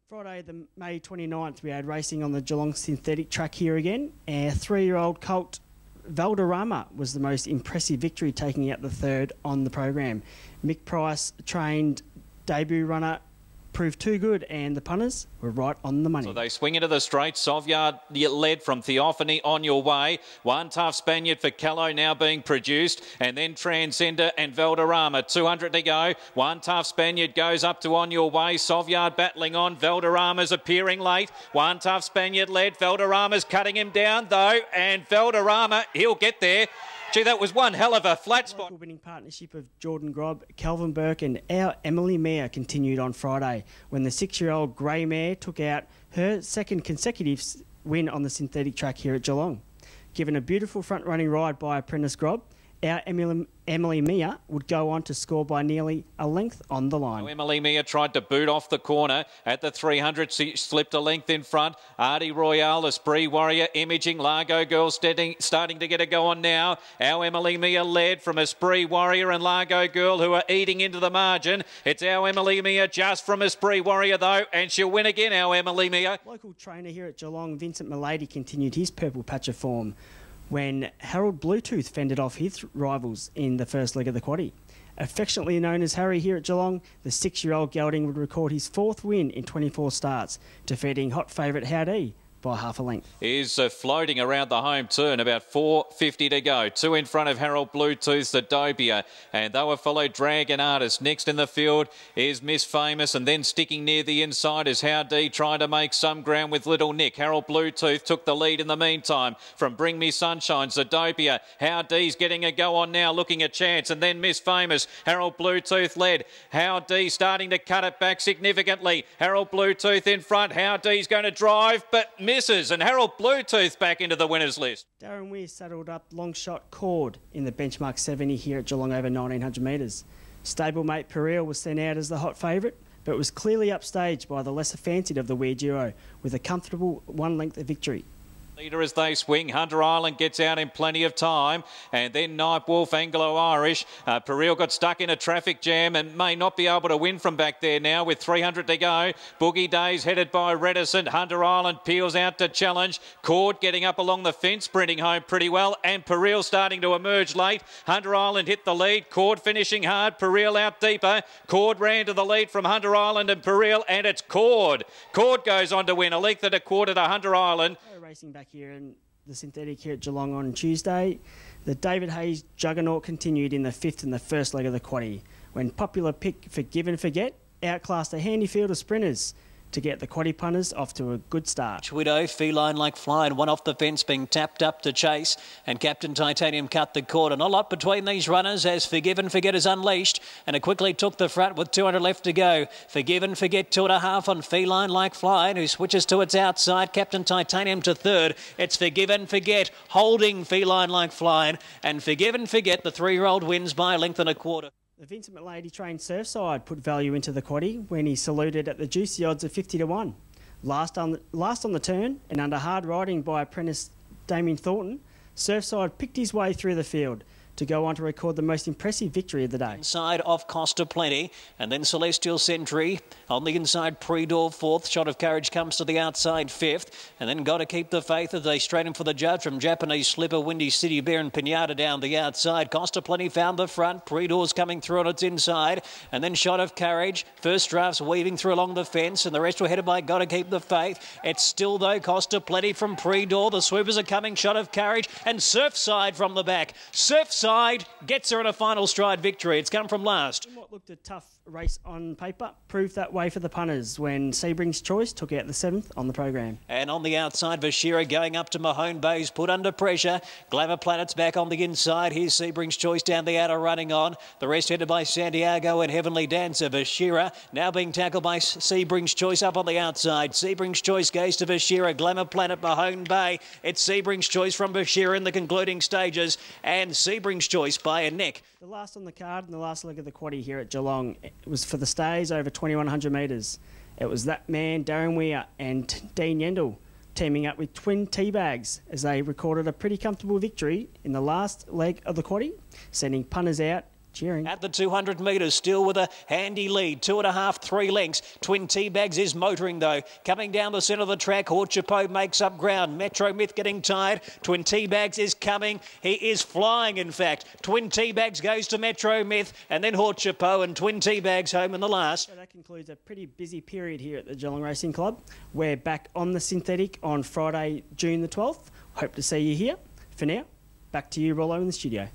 Friday, the May 29th, we had racing on the Geelong synthetic track here again. Our 3-year-old colt Valderrama was the most impressive victory, taking out the third on the program. Mick Price trained debut runner proved too good, and the punters were right on the money. So they swing into the straight. Sauviard led from Theophany On Your Way. One Tough Spaniard for Callow now being produced, and then Transcender and Valderrama. 200 to go. One Tough Spaniard goes up to On Your Way. Sauviard battling on. Valderrama's appearing late. One Tough Spaniard led. Valderrama's cutting him down though, and Valderrama, he'll get there. Gee, that was one hell of a flat spot. The winning partnership of Jordan Grob, Calvin Burke and our Emily Mare continued on Friday when the 6-year-old grey mare took out her second consecutive win on the synthetic track here at Geelong. Given a beautiful front-running ride by apprentice Grob, our Emily Mia would go on to score by nearly a length on the line. Emily Mia tried to boot off the corner at the 300. She slipped a length in front. Artie Royale, Esprit Warrior, Imaging, Largo Girl starting to get a go on now. Our Emily Mia led from Esprit Warrior and Largo Girl, who are eating into the margin. It's our Emily Mia just from Esprit Warrior though, and she'll win again, our Emily Mia. Local trainer here at Geelong, Vincent Milady, continued his purple patch of form when Harald Bluetooth fended off his rivals in the first leg of the quaddie. Affectionately known as Harry here at Geelong, the 6-year-old gelding would record his 4th win in 24 starts, defeating hot favourite Howdy by half a length. Is floating around the home turn, about 4.50 to go. 2 in front of Harald Bluetooth, the Dobia, and they were followed Dragon Artist. Next in the field is Miss Famous, and then sticking near the inside is Howdy, trying to make some ground with Little Nick. Harald Bluetooth took the lead in the meantime from Bring Me Sunshine, Zadopia. Howdy's getting a go on now, looking a chance, and then Miss Famous. Harald Bluetooth led. Howdy starting to cut it back significantly. Harald Bluetooth in front. Howdy's going to drive, but misses, and Harald Bluetooth back into the winners list. Darren Weir saddled up long shot Cord in the benchmark 70 here at Geelong over 1900 metres. Stablemate Pereel was sent out as the hot favourite, but was clearly upstaged by the lesser fancied of the Weir duo with a comfortable 1-length victory. Leader as they swing. Hunter Island gets out in plenty of time, and then Night Wolf, Anglo-Irish. Pereel got stuck in a traffic jam and may not be able to win from back there now with 300 to go. Boogie Days headed by Reticent. Hunter Island peels out to challenge. Cord getting up along the fence, sprinting home pretty well, and Pereel starting to emerge late. Hunter Island hit the lead. Cord finishing hard. Pereel out deeper. Cord ran to the lead from Hunter Island and Pereel, and it's Cord. Cord goes on to win a length and a quarter to Hunter Island. Racing back here in the synthetic here at Geelong on Tuesday, the David Hayes juggernaut continued in the 5th and the first leg of the quaddie when popular pick Forgive and Forget outclassed a handy field of sprinters to get the quaddie punters off to a good start. Widow, Feline Like Flying, one off the fence being tapped up to chase, and Captain Titanium cut the cord. And a lot between these runners as Forgive and Forget is unleashed, and it quickly took the front with 200 left to go. Forgive and Forget 2.5 on Feline Like Flying, who switches to its outside. Captain Titanium to 3rd. It's Forgive and Forget holding Feline Like Flying, and Forgive and Forget, the 3-year-old, wins by a length and a quarter. The Vincent Milady trained Surfside put value into the quaddie when he saluted at the juicy odds of 50 to 1. Last on the turn and under hard riding by apprentice Damien Thornton, Surfside picked his way through the field to go on to record the most impressive victory of the day. Inside off Costa Plenty, and then Celestial Sentry on the inside. Pre-door 4th. Shot of Courage comes to the outside 5th, and then Got to Keep the Faith as they straighten for the judge from Japanese Slipper, Windy City Bear and Pinata down the outside. Costa Plenty found the front. Pre-door's coming through on its inside, and then Shot of Courage. First drafts weaving through along the fence, and the rest were headed by Got to Keep the Faith. It's still though Costa Plenty from Pre-door. The swoopers are coming. Shot of Courage and Surfside from the back. Surfside gets her in a final stride victory. It's come from last. What looked a tough race on paper proved that way for the punters when Sebring's Choice took out the 7th on the program. And on the outside, Vashira going up to Mahone Bay's put under pressure. Glamour Planet's back on the inside. Here's Sebring's Choice down the outer running on. The rest headed by Santiago and Heavenly Dancer. Vashira now being tackled by Sebring's Choice up on the outside. Sebring's Choice goes to Vashira. Glamour Planet, Mahone Bay. It's Sebring's Choice from Vashira in the concluding stages, and Sebring's Choice by a neck. The last on the card and the last leg of the quaddie here at Geelong, it was for the stays over 2100 metres. It was that man, Darren Weir and Dean Yendall, teaming up with Twin Teabags as they recorded a pretty comfortable victory in the last leg of the quaddie, sending punters out Cheering. At the 200 metres, still with a handy lead, 2.5, 3 lengths. Twin Teabags is motoring though. Coming down the centre of the track, Chipotle makes up ground. Metro Myth getting tired. Twin Teabags is coming. He is flying, in fact. Twin Teabags goes to Metro Myth, and then Chipotle and Twin Teabags home in the last. So that concludes a pretty busy period here at the Geelong Racing Club. We're back on the synthetic on Friday, June the 12th. Hope to see you here. For now, back to you, Rollo, in the studio.